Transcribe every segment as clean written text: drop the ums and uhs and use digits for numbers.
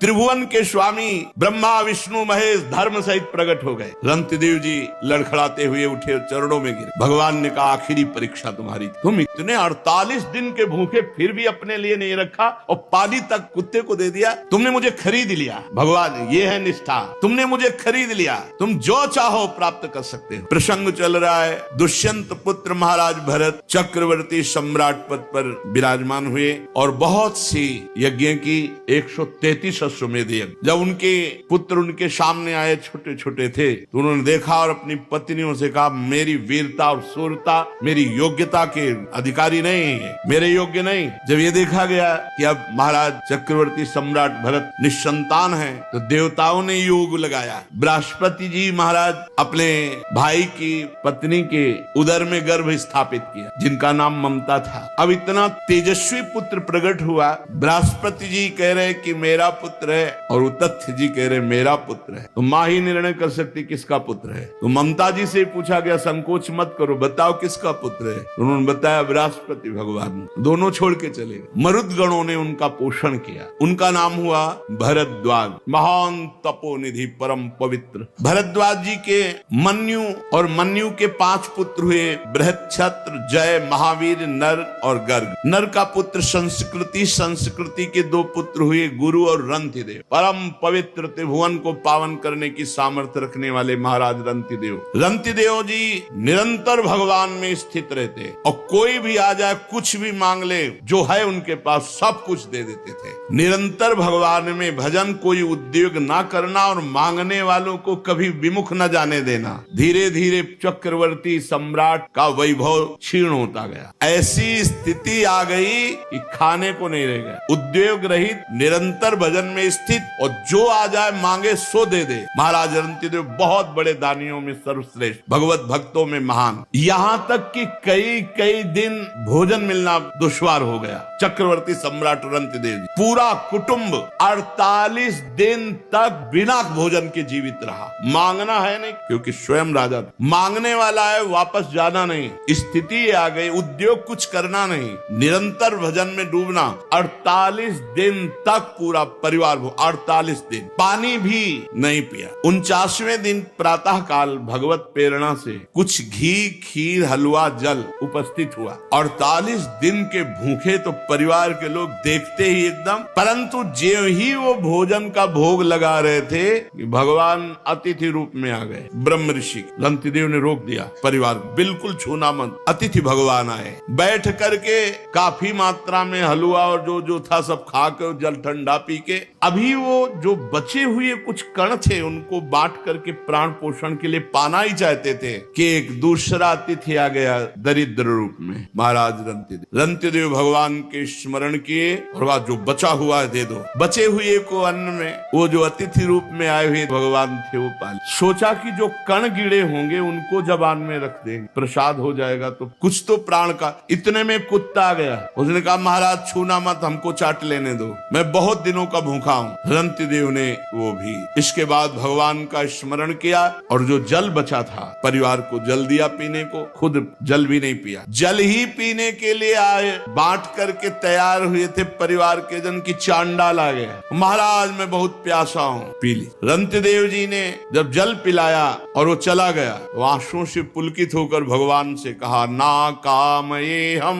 त्रिभुवन के स्वामी ब्रह्मा विष्णु महेश धर्म सहित प्रकट हो गए। रंतिदेव जी लड़खड़ाते हुए उठे, चरणों में गिरे। भगवान ने कहा आखिरी परीक्षा तुम्हारी, तुम इतने 48 दिन के भूखे फिर भी अपने लिए नहीं रखा और पानी तक कुत्ते को दे दिया। तुमने मुझे खरीद लिया भगवान, ये है निष्ठा, तुमने मुझे खरीद लिया, तुम जो चाहो प्राप्त कर सकते हो। प्रसंग चल रहा है, दुष्यंत पुत्र महाराज भरत चक्रवर्ती सम्राट पद पर विराजमान हुए और बहुत सी यज्ञ की 133 अश्वमेध यज्ञ। जब उनके पुत्र उनके सामने आए, छोटे छोटे थे, तो उन्होंने देखा और अपनी पत्नियों से कहा मेरी वीरता और शूरता मेरी योग्यता के अधिकारी नहीं है, मेरे योग्य नहीं। जब ये देखा गया कि अब महाराज चक्रवर्ती सम्राट भरत निसंतान है, तो देवताओं ने योग लगाया। बृहस्पति जी महाराज अपने भाई की पत्नी के उदर में गर्भ स्थापित किया, जिनका नाम ममता था। अब इतना तेजस्वी पुत्र प्रकट हुआ, बृहस्पति जी कह रहे कि मेरा पुत्र है और तथ्य जी कह रहे मेरा पुत्र है। तो माँ ही निर्णय कर सकती किसका पुत्र है। तो ममता जी से पूछा गया संकोच मत करो, बताओ किसका पुत्र है। तो उन्होंने बताया बृहस्पति भगवान। दोनों छोड़ के चले गए। मरुद गणों ने उनका पोषण किया। उनका नाम हुआ भरद्वाज, महान तपोनिधि परम पवित्र। भरद्वाज जी के मन्यु और मन्यु के 5 पुत्र हुए, बृहच्छत्र, जय, महावीर, नर और गर्ग। नर का पुत्र संस्कृति, संस्कृति के 2 पुत्र हुए, गुरु और रंतिदेव। परम पवित्र त्रिभुवन को पावन करने की सामर्थ्य रखने वाले महाराज रंतिदेव। रंतिदेव जी निरंतर भगवान में स्थित रहते और कोई भी आ जाए कुछ भी मांग ले, जो है उनके पास सब कुछ दे देते थे। निरंतर भगवान में भजन, कोई उद्योग ना करना और मांगने वालों को कभी विमुख न जाने देना। धीरे धीरे चक्रवर्ती सम्राट का वैभव क्षीण होता गया। ऐसी स्थिति आ गई कि खाने को नहीं रह गया। उद्योग रहित, निरंतर भजन में स्थित और जो आ जाए मांगे सो दे दे। महाराज रंतिदेव बहुत बड़े दानियों में सर्वश्रेष्ठ, भगवत भक्तों में महान। यहाँ तक कि कई कई दिन भोजन मिलना दुश्वार हो गया। चक्रवर्ती सम्राट रंतिदेव जी पूरा कुटुंब 48 दिन तक बिना भोजन के जीवित रहा। मांगना है नहीं, क्योंकि स्वयं राजा था। मांगने वाला है, वापस जाना नहीं। स्थिति आ गई, उद्योग कुछ करना नहीं, निरंतर भजन में डूबना। 48 दिन तक पूरा परिवार 48 दिन पानी भी नहीं पिया। 49वें दिन प्रातः काल भगवत प्रेरणा से कुछ घी, खीर, हलवा, जल उपस्थित हुआ। 48 दिन के भूखे तो परिवार के लोग देखते ही एकदम, परंतु जो ही वो भोजन का भोग लगा रहे थे कि भगवान अतिथि रूप में आ गए। ब्रह्म ऋषि रंतिदेव ने रोक दिया, परिवार बिल्कुल छूना मत, अतिथि भगवान आए। बैठ करके काफी मात्रा में हलवा और जो जो था सब खा के, जल ठंडा पी के, अभी वो जो बचे हुए कुछ कण थे उनको बांट करके प्राण पोषण के लिए पाना ही चाहते थे कि एक दूसरा अतिथि आ गया दरिद्र रूप में, महाराज रंतिदेव। रंतिदेव भगवान के स्मरण किए और वह जो बचा हुआ है दे दो। बचे हुए को अन्न में वो जो अतिथि रूप में आए हुए भगवान थे वो पाले। सोचा कि जो कण गिरे होंगे उनको जबान में रख देंगे, प्रसाद हो जाएगा तो कुछ तो प्राण का। इतने में कुत्ता आ गया, उसने कहा महाराज छूना मत, हमको चाट लेने दो, मैं बहुत दिनों का भूखा हूँ। रंतिदेव ने वो भी। इसके बाद भगवान का स्मरण किया और जो जल बचा था परिवार को जल दिया पीने को, खुद जल भी नहीं पिया। जल ही पीने के लिए आए, बांट करके तैयार हुए थे परिवार के जन की चांडाल आ गया, महाराज मैं बहुत प्यासा हूँ, पी ली। रंतिदेव जी ने जब जल पिलाया और वो चला गया, वो आंसुओं से पुलकित होकर भगवान से कहा ना कामये हम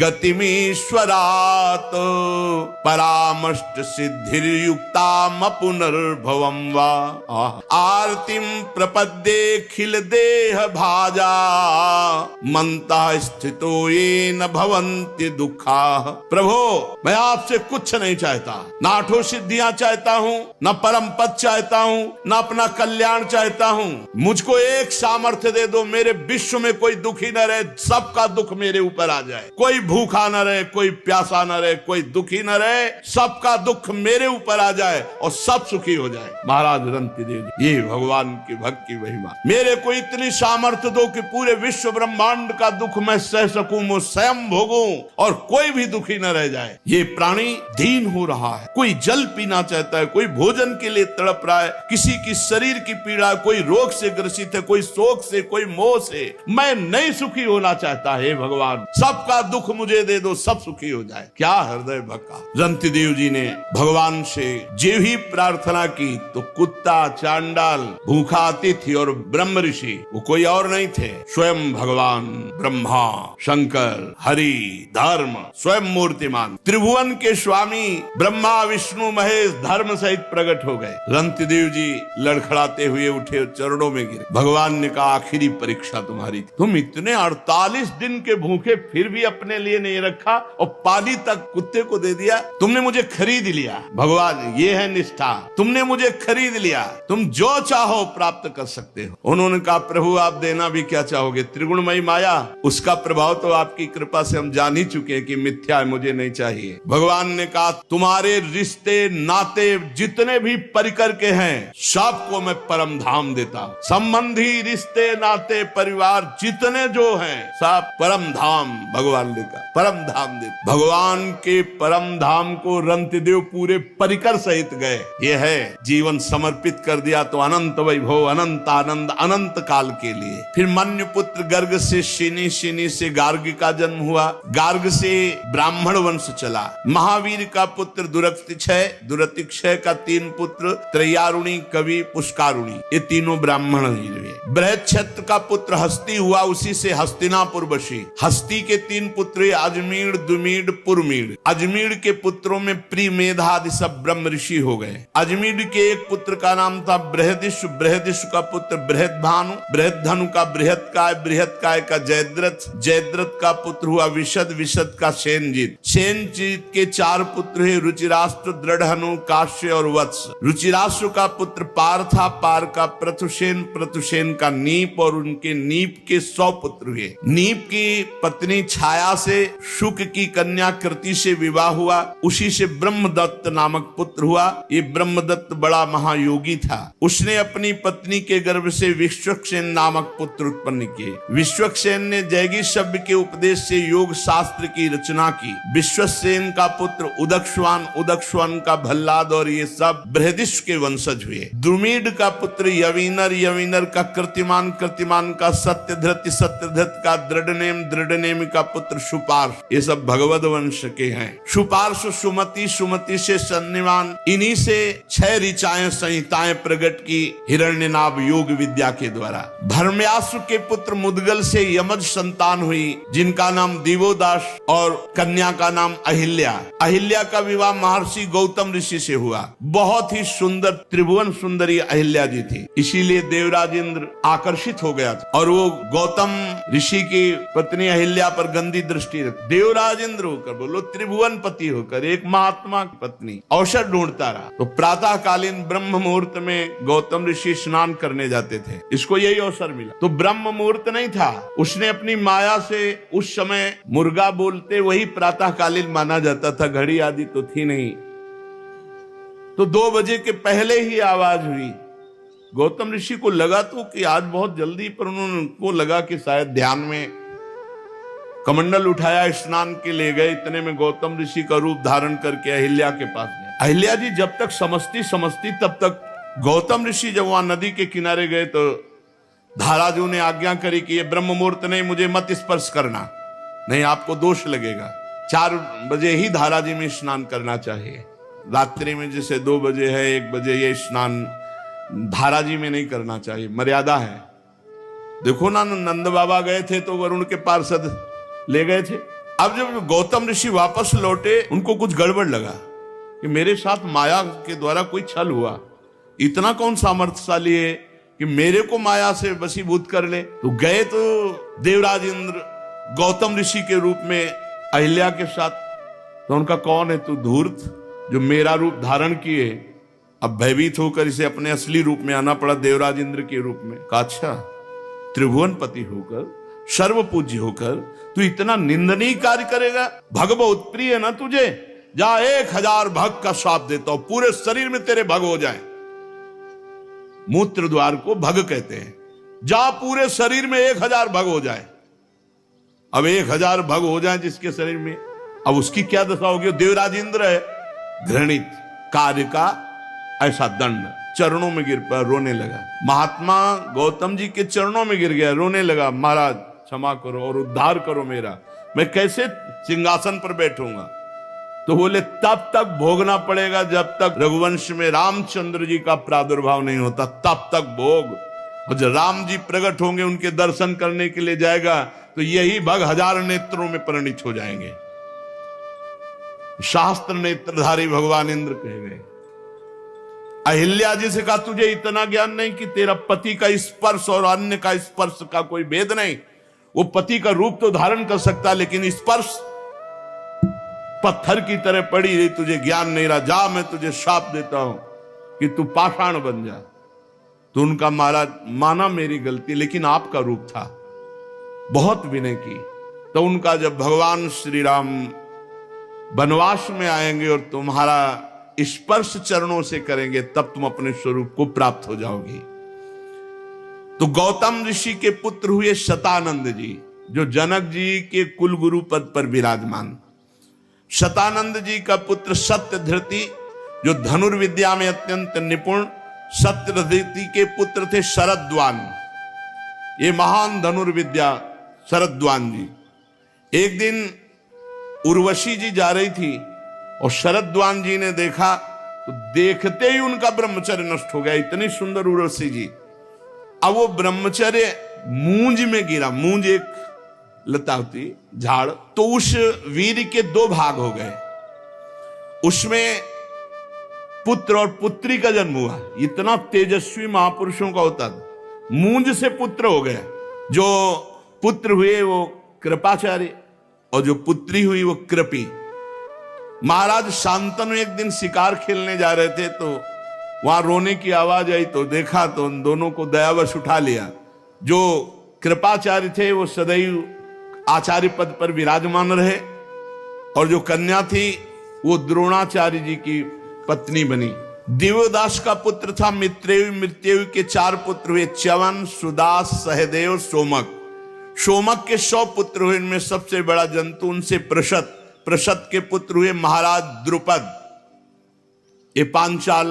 गतिमीश्वरात परामष्ट सिद्धिर्युक्ताम पुनर्भवम वा आरतिम प्रपद्ये खिल देह भाजा मंता स्थितो ये न भवन्ति दुखा। प्रभो मैं आपसे कुछ नहीं चाहता, ना आठों सिद्धियां चाहता हूँ, न परम पद चाहता हूँ, न अपना कल्याण चाहता हूँ। मुझको एक सामर्थ्य दे दो, मेरे विश्व में कोई दुखी न रहे, सबका दुख मेरे ऊपर आ जाए। कोई भूखा न रहे, कोई प्यासा न रहे, कोई दुखी न रहे, सबका दुख मेरे ऊपर आ जाए और सब सुखी हो जाए। महाराज रंतिदेव जी, ये भगवान की भक्ति महिमा। मेरे को इतनी सामर्थ्य दो कि पूरे विश्व ब्रह्मांड का दुख मैं सह सकूं, मैं स्वयं भोगूं और कोई भी दुखी न रह जाए। ये प्राणी दीन हो रहा है, कोई जल पीना चाहता है, कोई भोजन के लिए तड़प रहा है, किसी की शरीर की पीड़ा, कोई रोग से ग्रसित है, कोई शोक से, कोई मोह से। मैं नहीं सुखी होना चाहता, हे भगवान सबका दुख मुझे दे दो, सब सुखी हो जाए। क्या हृदय भक्का। रंतिदेव जी ने भगवान भगवान से जे ही प्रार्थना की तो कुत्ता, चांडाल, भूखा अतिथि और ब्रह्म ऋषि, वो कोई और नहीं थे, स्वयं भगवान ब्रह्मा, शंकर, हरि, धर्म, स्वयं मूर्तिमान त्रिभुवन के स्वामी ब्रह्मा विष्णु महेश धर्म सहित प्रकट हो गए। रंतिदेव जी लड़खड़ाते हुए उठे, चरणों में गिरे। भगवान ने कहा आखिरी परीक्षा तुम्हारी थी। तुम इतने 48 दिन के भूखे फिर भी अपने लिए नहीं रखा और पानी तक कुत्ते को दे दिया। तुमने मुझे खरीद लिया। भगवान, ये है निष्ठा। तुमने मुझे खरीद लिया, तुम जो चाहो प्राप्त कर सकते हो। उन्होंने कहा प्रभु आप देना भी क्या चाहोगे? त्रिगुणमयी माया, उसका प्रभाव तो आपकी कृपा से हम जान ही चुके हैं कि मिथ्या है, मुझे नहीं चाहिए। भगवान ने कहा तुम्हारे रिश्ते नाते जितने भी परिकर के हैं सबको मैं परम धाम देता हूं। संबंधी, रिश्ते, नाते, परिवार जितने जो हैं सब परम धाम भगवान ने कहा, परम धाम दे। भगवान के परम धाम को रंतिदेव पूरे परिकर सहित गए। ये है जीवन समर्पित कर दिया तो अनंत वैभव, अनंत आनंद, अनंत काल के लिए। फिर मन्य पुत्र गर्ग से शिनी, शिनी से गार्ग का जन्म हुआ, गार्ग से ब्राह्मण वंश चला। महावीर का पुत्र दुरतिक्षय, दुरतिक्षय का 3 पुत्र त्रयारुणी, कवि, पुष्कारुणी, ये तीनों ब्राह्मण ही हुए। बृहच्छत्र का पुत्र हस्ती हुआ, उसी से हस्तिनापुर बसी। हस्ती के 3 पुत्र अजमीर, दुमीड, पुरमीड। अजमीर के पुत्रों में प्री, मेधा आदि सब ब्रह्म ऋषि हो गए। अजमीर के एक पुत्र का नाम था बृहदिश, बृहदिश का पुत्र बृहदभानु, बृहदधनु का बृहत्काय, बृहत्काय का जयद्रथ, जयद्रथ का पुत्र हुआ विशद, विशद का सेनजीत। सेनजीत के 4 पुत्र है रुचिराष्ट्र, दृढ़हनु, काश्य और वत्स। रुचिराष्ट्र का पुत्र पार था, पार का प्रथुसेन, प्रथुसेन का नीप और उनके नीप के 100 पुत्र हुए। नीप की पत्नी छाया से शुक की कन्या कृति से विवाह हुआ, उसी से ब्रह्मदत्त नामक पुत्र हुआ। ये ब्रह्मदत्त बड़ा महायोगी था। उसने अपनी पत्नी के गर्भ से विश्वक्सेन नामक पुत्र उत्पन्न किए। विश्वक्सेन ने जैगी शब्द के उपदेश से योग शास्त्र की रचना की। विश्वसेन का पुत्र उदक्षवान, उदक्षवान का भल्लाद और ये सब बृहदिश के वंशज हुए। द्रुमीड का पुत्र यवीनर, यवीनर का कृतिमान, कृतिमान का सत्यधृत, सत्यधृत का दृढ़नेम, दृढ़नेम का पुत्र सुपार्श, ये सब भगवद वंश के हैं। सुपार्श सुमति, सुमति से सन्निवान, इन्हीं से 6 ऋचाएं संहिताएं प्रकट की हिरण्यनाभ योग विद्या के द्वारा। धर्म्यासु के पुत्र मुदगल से यमज संतान हुई, जिनका नाम दिवोदास और कन्या का नाम अहिल्या। अहिल्या का विवाह महर्षि गौतम ऋषि से हुआ। बहुत ही सुंदर त्रिभुवन सुंदरी अहिल्या जी थी, इसीलिए देवराज इंद्र आकर्षित हो गया था और वो गौतम ऋषि की पत्नी अहिल्या पर गंदी दृष्टि रख। देवराज इंद्र होकर, बोलो त्रिभुवन पति होकर, एक महात्मा की पत्नी अवसर ढूंढता रहा। तो प्रातः कालीन ब्रह्म मुहूर्त में गौतम ऋषि स्नान करने जाते थे, इसको यही अवसर मिला। तो ब्रह्म मुहूर्त नहीं था, उसने अपनी माया से उस समय मुर्गा बोलते वही प्रातः कालीन माना जाता था, घड़ी आदि तो थी नहीं। तो 2 बजे के पहले ही आवाज हुई। गौतम ऋषि को लगा तो कि आज बहुत जल्दी, पर उनको लगा कि शायद ध्यान में कमंडल उठाया, स्नान के ले गए। इतने में गौतम ऋषि का रूप धारण करके अहिल्या के पास गए। अहिल्या जी जब तक समझती तब तक गौतम ऋषि जब वहां नदी के किनारे गए तो धाराजू ने आज्ञा करी कि ये ब्रह्म मुहूर्त नहीं, मुझे मत स्पर्श करना, नहीं आपको दोष लगेगा। 4 बजे ही धाराजी में स्नान करना चाहिए। रात्रि में जैसे 2 बजे है, 1 बजे, ये स्नान धाराजी में नहीं करना चाहिए, मर्यादा है। देखो ना, नंद बाबा गए थे तो वरुण के पार्षद ले गए थे। अब जब गौतम ऋषि वापस लौटे, उनको कुछ गड़बड़ लगा कि मेरे साथ माया के द्वारा कोई छल हुआ। इतना कौन सामर्थ्यशाली है कि मेरे को माया से वशीभूत कर ले? तो गए तो देवराज इंद्र गौतम ऋषि के रूप में अहिल्या के साथ। तो उनका कौन है तू धूर्त, जो मेरा रूप धारण किए? अब भयभीत होकर इसे अपने असली रूप में आना पड़ा, देवराज इंद्र के रूप में। कहा अच्छा, त्रिभुवन पति होकर, सर्व पूज्य होकर तू इतना निंदनीय कार्य करेगा? भग बहुत प्रिय है ना तुझे? जा 1000 भग का श्राप देता हूं, पूरे शरीर में तेरे भग हो जाए। मूत्र द्वार को भग कहते हैं। जा पूरे शरीर में 1000 भग हो जाए। अब 1000 भग हो जाए जिसके शरीर में, अब उसकी क्या दशा होगी? देवराज इंद्र है, घृणित कार्य का ऐसा दंड। चरणों में गिर पर रोने लगा। महात्मा गौतम जी के चरणों में गिर गया, रोने लगा, महाराज क्षमा करो और उद्धार करो मेरा, मैं कैसे सिंहासन पर बैठूंगा? तो बोले तब तक भोगना पड़ेगा जब तक रघुवंश में रामचंद्र जी का प्रादुर्भाव नहीं होता, तब तक भोग। और जब राम जी प्रकट होंगे, उनके दर्शन करने के लिए जाएगा, तो यही भग हजार नेत्रों में परिणित हो जाएंगे। शास्त्र नेत्रधारी भगवान इंद्र कहे गए। अहिल्या जी से कहा तुझे इतना ज्ञान नहीं कि तेरा पति का स्पर्श और अन्य का स्पर्श का कोई भेद नहीं। वो पति का रूप तो धारण कर सकता, लेकिन स्पर्श पत्थर की तरह पड़ी रही, तुझे ज्ञान नहीं रहा। जा, मैं तुझे शाप देता हूं कि तू पाषाण बन जा। तो उनका महाराज माना मेरी गलती, लेकिन आपका रूप था, बहुत विनय की। तो उनका जब भगवान श्री राम वनवास में आएंगे और तुम्हारा स्पर्श चरणों से करेंगे, तब तुम अपने स्वरूप को प्राप्त हो जाओगी। तो गौतम ऋषि के पुत्र हुए शतानंद जी, जो जनक जी के कुल गुरु पद पर विराजमान। शतानंद जी का पुत्र सत्यधृति, जो धनुर्विद्या में अत्यंत निपुण। सत्यधृति के पुत्र थे शरद्वान, ये महान धनुर्विद्या शरद्वान जी। एक दिन उर्वशी जी जा रही थी और शरद्वान जी ने देखा, तो देखते ही उनका ब्रह्मचर्य नष्ट हो गया। इतनी सुंदर उर्वशी जी। अब वो ब्रह्मचर्य मूंज में गिरा। मूंज एक लता होती, झाड़। तो उस वीर के दो भाग हो गए, उसमें पुत्र और पुत्री का जन्म हुआ। इतना तेजस्वी महापुरुषों का होता था। मूंज से पुत्र हो गए। जो पुत्र हुए वो कृपाचार्य और जो पुत्री हुई वो कृपी। महाराज शांतनु एक दिन शिकार खेलने जा रहे थे, तो वहां रोने की आवाज आई, तो देखा तो उन दोनों को दयावश उठा लिया। जो कृपाचार्य थे वो सदैव आचार्य पद पर विराजमान रहे, और जो कन्या थी वो द्रोणाचार्य जी की पत्नी बनी। दिव्यदास का पुत्र था मित्रेय। मृत्यु के 4 पुत्र हुए, च्यवन, सुदास, सहदेव, सोमक। सोमक के 100 पुत्र हुए, इनमें सबसे बड़ा जंतु उनसे प्रशत। प्रशत के पुत्र हुए महाराज द्रुपद। ये पांचाल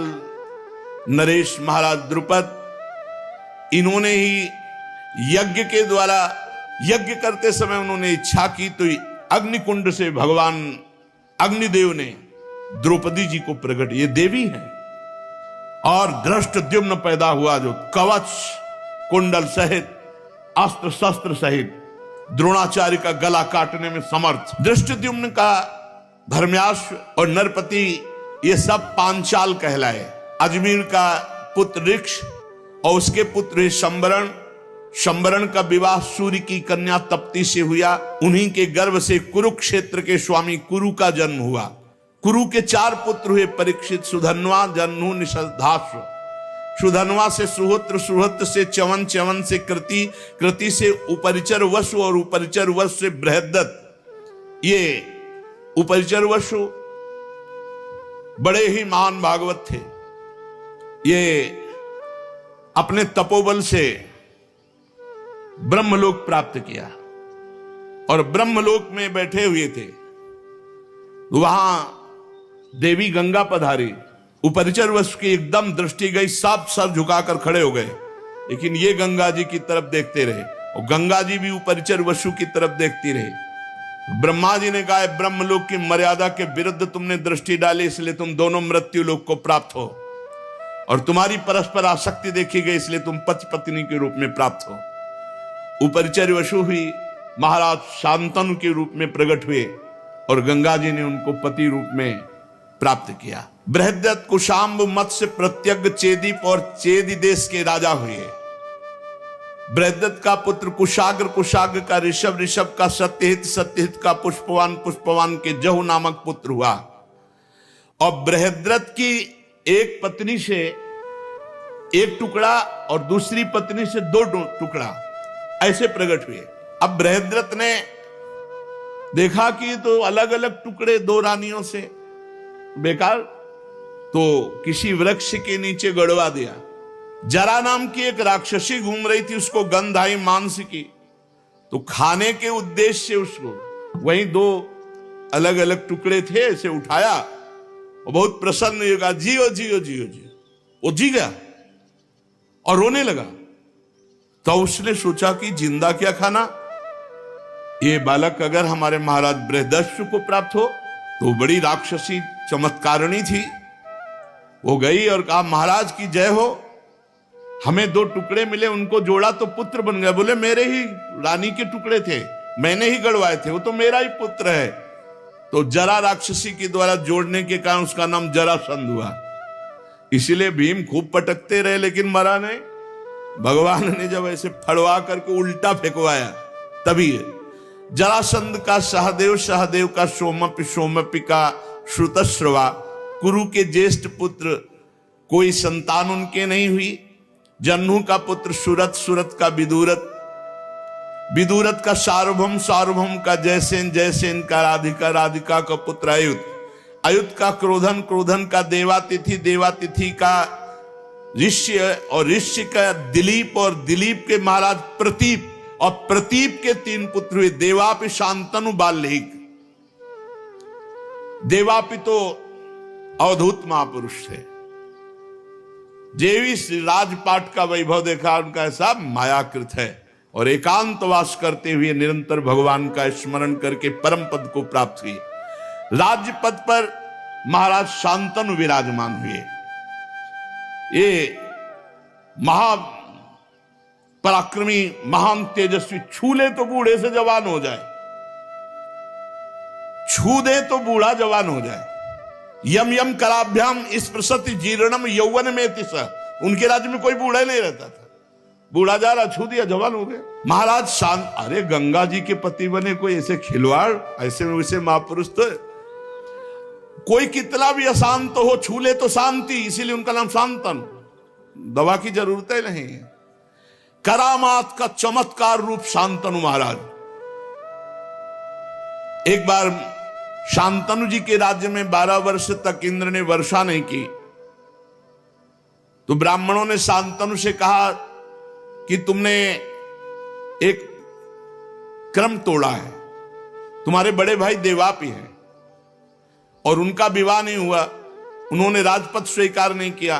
नरेश महाराज द्रुपद, इन्होंने ही यज्ञ के द्वारा, यज्ञ करते समय उन्होंने इच्छा की, तो अग्निकुंड से भगवान अग्निदेव ने द्रौपदी जी को प्रकट, ये देवी है। और धृष्टद्युम्न पैदा हुआ, जो कवच कुंडल सहित, अस्त्र शस्त्र सहित द्रोणाचार्य का गला काटने में समर्थ। धृष्टद्युम्न का धर्म्याश्व और नरपति, ये सब पांचाल कहलाए। अजमेर का पुत्र ऋक्ष और उसके पुत्र शंबरण। शंबरण का विवाह सूर्य की कन्या तप्ती से हुआ। उन्हीं के गर्भ से कुरुक्षेत्र के स्वामी कुरु का जन्म हुआ। कुरु के 4 पुत्र हुए, परीक्षित, सुधन्वा, जन्नु, निषधाश्व। सुधन्वा से सुहोत्र, सुहोत्र से च्यवन, च्यवन से कृति, कृति से उपरिचर वसु और उपरिचर वसु से बृहद्दत्त। ये उपरिचर वसु बड़े ही महान भागवत थे। ये अपने तपोबल से ब्रह्मलोक प्राप्त किया और ब्रह्मलोक में बैठे हुए थे। वहां देवी गंगा पधारी। उपरिचर वसु की एकदम दृष्टि गई, सब सर झुकाकर खड़े हो गए, लेकिन ये गंगा जी की तरफ देखते रहे और गंगा जी भी उपरिचर वसु की तरफ देखती रही। ब्रह्मा जी ने कहा, ब्रह्मलोक की मर्यादा के विरुद्ध तुमने दृष्टि डाली, इसलिए तुम दोनों मृत्यु लोक को प्राप्त हो, और तुम्हारी परस्पर आसक्ति देखी गई, इसलिए तुम पति पत्नी के रूप में प्राप्त हो। उपरिचर वसु हुई, महाराज शांतनु के रूप में प्रकट हुए और गंगा जी ने उनको पति रूप में प्राप्त किया। बृहद्दत्त कुशाम्ब मत्स्य प्रत्यग्र चेदीप और चेदी देश के राजा हुए। बृहद्दत्त का पुत्र कुशाग्र, कुशाग्र का ऋषभ, ऋषभ का सत्यहित, सत्यहित का पुष्पवान, पुष्पवान के जहु नामक पुत्र हुआ। और बृहद्रथ की एक पत्नी से 1 टुकड़ा और दूसरी पत्नी से 2 टुकड़ा ऐसे प्रकट हुए। अब बृहद्रथ ने देखा कि तो अलग अलग टुकड़े 2 रानियों से बेकार, तो किसी वृक्ष के नीचे गड़वा दिया। जरा नाम की एक राक्षसी घूम रही थी, उसको गंध आई मांस की, तो खाने के उद्देश्य से उसको वहीं 2 अलग अलग टुकड़े थे ऐसे उठाया और बहुत प्रसन्न होगा, जियो जियो जियो जियो। वो जी गया और रोने लगा। तो उसने सोचा कि जिंदा क्या खाना, ये बालक अगर हमारे महाराज बृहदस्यु को प्राप्त हो तो बड़ी राक्षसी चमत्कारिणी थी, वो गई और कहा महाराज की जय हो, हमें 2 टुकड़े मिले, उनको जोड़ा तो पुत्र बन गया। बोले मेरे ही रानी के टुकड़े थे, मैंने ही गड़वाए थे, वो तो मेरा ही पुत्र है। तो जरा राक्षसी के द्वारा जोड़ने के कारण उसका नाम जरासंध हुआ। इसीलिए भीम खूब पटकते रहे लेकिन मरा नहीं। भगवान ने जब ऐसे फड़वा करके उल्टा फेंकवाया तभी जरासंध का सहदेव, सहदेव का सोमपि, सोमपि का श्रुतश्रवा, कुरु के ज्येष्ठ पुत्र कोई संतान उनके नहीं हुई। जन्नू का पुत्र सुरत, सुरत का विदुरत, विदुरत का सार्वभौम, सार्वभौम का जयसेन, जयसेन का राधिका, राधिका का पुत्र अयुत, अयुत का क्रोधन, क्रोधन का देवातिथि, देवातिथि का ऋष्य, और ऋष्य का दिलीप, और दिलीप के महाराज प्रतीप, और प्रतीप के 3 पुत्र हुए, देवापि, शांतनु, बाल्मीकि। देवापि तो अवधूत महापुरुष थे। जेवी राजपाट का वैभव देखा, उनका ऐसा मायाकृत है, और एकांतवास करते हुए निरंतर भगवान का स्मरण करके परम पद को प्राप्त हुए। राज्य पद पर महाराज शांतनु विराजमान हुए। ये महा पराक्रमी, महान तेजस्वी, छू ले तो बूढ़े से जवान हो जाए, छू दे तो बूढ़ा जवान हो जाए। यम यम कराभ्याम स्पृशति जीर्णम यौवन में तिस। उनके राज्य में कोई बूढ़ा नहीं रहता था, बूढ़ा जा रहा, छू दिया, जवान हो गया। महाराज शांत, अरे गंगा जी के पति बने कोई ऐसे खिलवाड़, ऐसे वैसे महापुरुष तो कोई कितना भी अशांत हो, छू ले तो शांति, इसीलिए उनका नाम शांतन। दवा की जरूरत ही नहीं है। करामात का चमत्कार रूप शांतनु महाराज। एक बार शांतनु जी के राज्य में 12 वर्ष तक इंद्र ने वर्षा नहीं की, तो ब्राह्मणों ने शांतनु से कहा कि तुमने एक क्रम तोड़ा है, तुम्हारे बड़े भाई देवापि हैं और उनका विवाह नहीं हुआ, उन्होंने राजपद स्वीकार नहीं किया,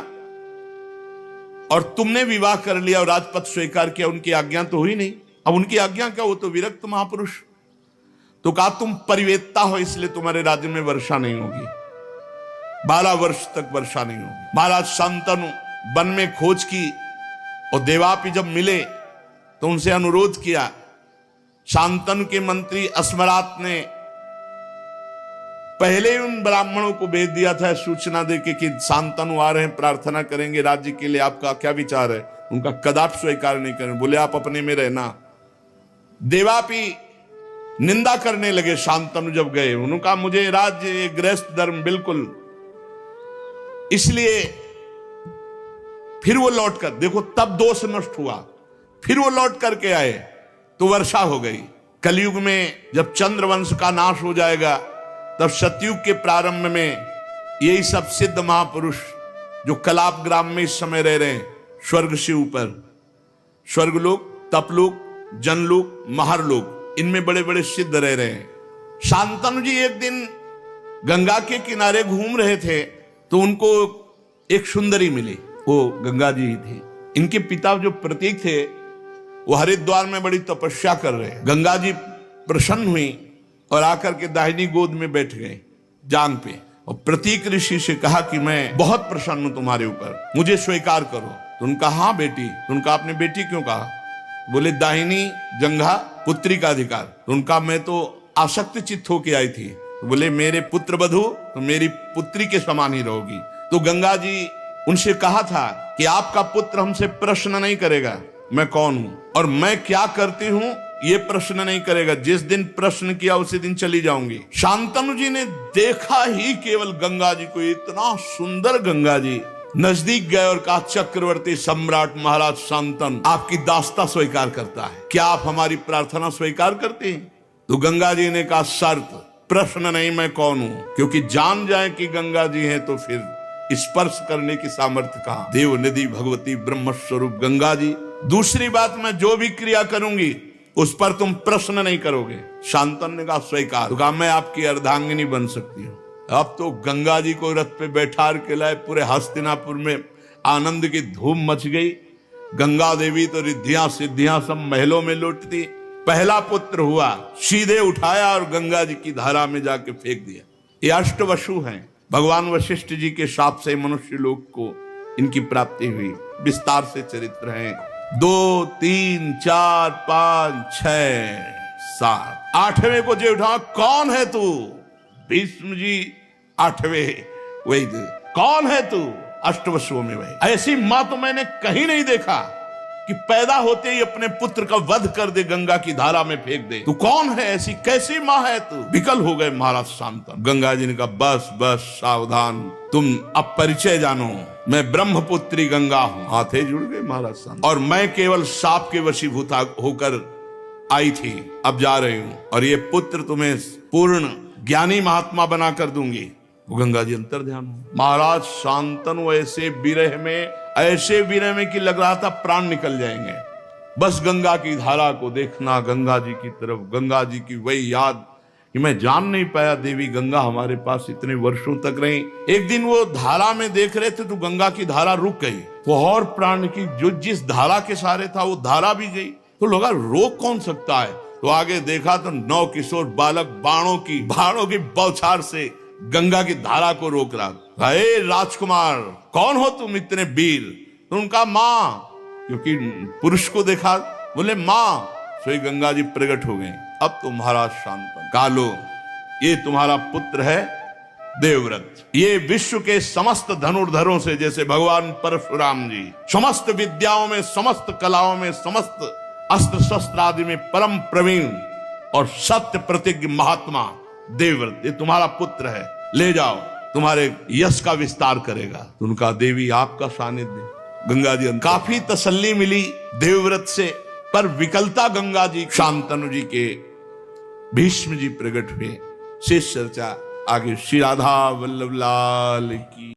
और तुमने विवाह कर लिया और राजपद स्वीकार किया, उनकी आज्ञा तो हुई नहीं। अब उनकी आज्ञा क्या, वो तो विरक्त महापुरुष। तो कहा तुम परिवेत्ता हो, इसलिए तुम्हारे राज्य में वर्षा नहीं होगी, 12 वर्ष तक वर्षा नहीं होगी। महाराज शांतनु वन में खोज की, और देवापि जब मिले तो उनसे अनुरोध किया। शांतनु के मंत्री अस्मरात ने पहले उन ब्राह्मणों को भेज दिया था सूचना देके कि शांतनु आ रहे हैं, प्रार्थना करेंगे राज्य के लिए, आपका क्या विचार है। उनका कदापि स्वीकार नहीं करें, बोले आप अपने में रहना। देवापि निंदा करने लगे शांतनु जब गए, उन्होंने कहा मुझे राज्य गृहस्थ धर्म बिल्कुल, इसलिए फिर वो लौट कर, देखो तब दोष नष्ट हुआ, फिर वो लौट करके आए तो वर्षा हो गई। कलयुग में जब चंद्रवंश का नाश हो जाएगा, तब सतयुग के प्रारंभ में यही सब सिद्ध महापुरुष जो कलाप ग्राम में इस समय रह रहे हैं, स्वर्ग से ऊपर, स्वर्गलोक, तपलोक, जनलोक, महारलोक, इनमें बड़े बड़े सिद्ध रह रहे हैं। शांतनु जी एक दिन गंगा के किनारे घूम रहे थे, तो उनको एक सुंदरी मिली, वो गंगा जी ही थी। इनके पिता जो प्रतीक थे वो हरिद्वार में बड़ी तपस्या कर रहे हैं। गंगा जी प्रसन्न हुई और आकर के दाहिनी गोद में बैठ गए जांग पे, और प्रतीक ऋषि से कहा कि मैं बहुत प्रसन्न हूं तुम्हारे ऊपर, मुझे स्वीकार करो। तो उनका हाँ बेटी। तो उनका आपने बेटी क्यों कहा? बोले दाहिनी जंघा पुत्री का अधिकार। तो उनका मैं तो आसक्त चित्त होके आई थी। तो बोले मेरे पुत्र वधू तो मेरी पुत्री के समान ही रहोगी। तो गंगा जी उनसे कहा था कि आपका पुत्र हमसे प्रश्न नहीं करेगा मैं कौन हूं और मैं क्या करती हूं, ये प्रश्न नहीं करेगा। जिस दिन प्रश्न किया उसी दिन चली जाऊंगी। शांतनु जी ने देखा ही केवल गंगा जी को, इतना सुंदर गंगा जी, नजदीक गए और कहा चक्रवर्ती सम्राट महाराज शांतनु आपकी दास्ता स्वीकार करता है, क्या आप हमारी प्रार्थना स्वीकार करते हैं? तो गंगा जी ने कहा शर्त, प्रश्न नहीं मैं कौन हूं, क्योंकि जान जाए कि गंगा जी हैं तो फिर स्पर्श करने की सामर्थ्य कहां। देव निधि भगवती ब्रह्म स्वरूप गंगा जी। दूसरी बात, मैं जो भी क्रिया करूंगी उस पर तुम प्रश्न नहीं करोगे। शांतनु ने कहा स्वीकार। तो कहा मैं आपकी अर्धांगिनी बन सकती हूँ। अब तो गंगा जी को रथ पे बैठा के लाए, पूरे हस्तिनापुर में आनंद की धूम मच गई। गंगा देवी तो रिद्धियां सिद्धियां सब महलों में लौटती। पहला पुत्र हुआ, सीधे उठाया और गंगा जी की धारा में जाके फेंक दिया। ये अष्टवसु हैं। भगवान वशिष्ठ जी के शाप से मनुष्य लोक को इनकी प्राप्ति हुई। विस्तार से चरित्र है। 2, 3, 4, 5, 6, 7, 8वें को जो उठा, कौन है तू? भीष्म जी 8वें, वही कौन है तू? अष्टवसुओं में वही। ऐसी मां तो मैंने कहीं नहीं देखा कि पैदा होते ही अपने पुत्र का वध कर दे, गंगा की धारा में फेंक दे। तू कौन है? ऐसी कैसी मां है तू? विकल हो गए महाराज शांतनु। गंगा जी ने कहा बस बस सावधान, तुम अब परिचय जानो, मैं ब्रह्मपुत्री गंगा हूं। हाथे जुड़ गए महाराज शांतनु। और मैं केवल साप के वशीभूत होकर आई थी, अब जा रही हूं, और ये पुत्र तुम्हें पूर्ण ज्ञानी महात्मा बना कर दूंगी। गंगा जी अंतर ध्यान हो। महाराज शांतनु ऐसे विरह में कि लग रहा था प्राण निकल जाएंगे। बस गंगा की धारा को देखना, गंगा जी की तरफ, गंगा जी की वही याद कि मैं जान नहीं पाया देवी गंगा हमारे पास इतने वर्षों तक रही। एक दिन वो धारा में देख रहे थे तो गंगा की धारा रुक गई, वो और प्राण की जो जिस धारा के सहारे था वो धारा भी गई। तो लगा रोक कौन सकता है? तो आगे देखा तो 9 किशोर बालक बाणों की बौछार से गंगा की धारा को रोक रहा। हे राजकुमार, कौन हो तुम इतने वीर? तो उनका मां, क्योंकि पुरुष को देखा, बोले मां। सोई गंगा जी प्रकट हो गए। अब तो महाराज शांतनु, कालो ये तुम्हारा पुत्र है देवव्रत। ये विश्व के समस्त धनुर्धरों से, जैसे भगवान परशुराम जी समस्त विद्याओं में, समस्त कलाओं में, समस्त अस्त्र शस्त्र आदि में परम प्रवीण और सत्य प्रतिज्ञ महात्मा देवव्रत, ये तुम्हारा पुत्र है। ले जाओ, तुम्हारे यश का विस्तार करेगा। तो उनका देवी आपका सानिध्य। गंगा जी काफी तसल्ली मिली देवव्रत से, पर विकलता गंगा जी शांतनु जी के भीष्म जी प्रकट हुए। शेष चर्चा आगे। श्री राधा वल्लभ लाल की।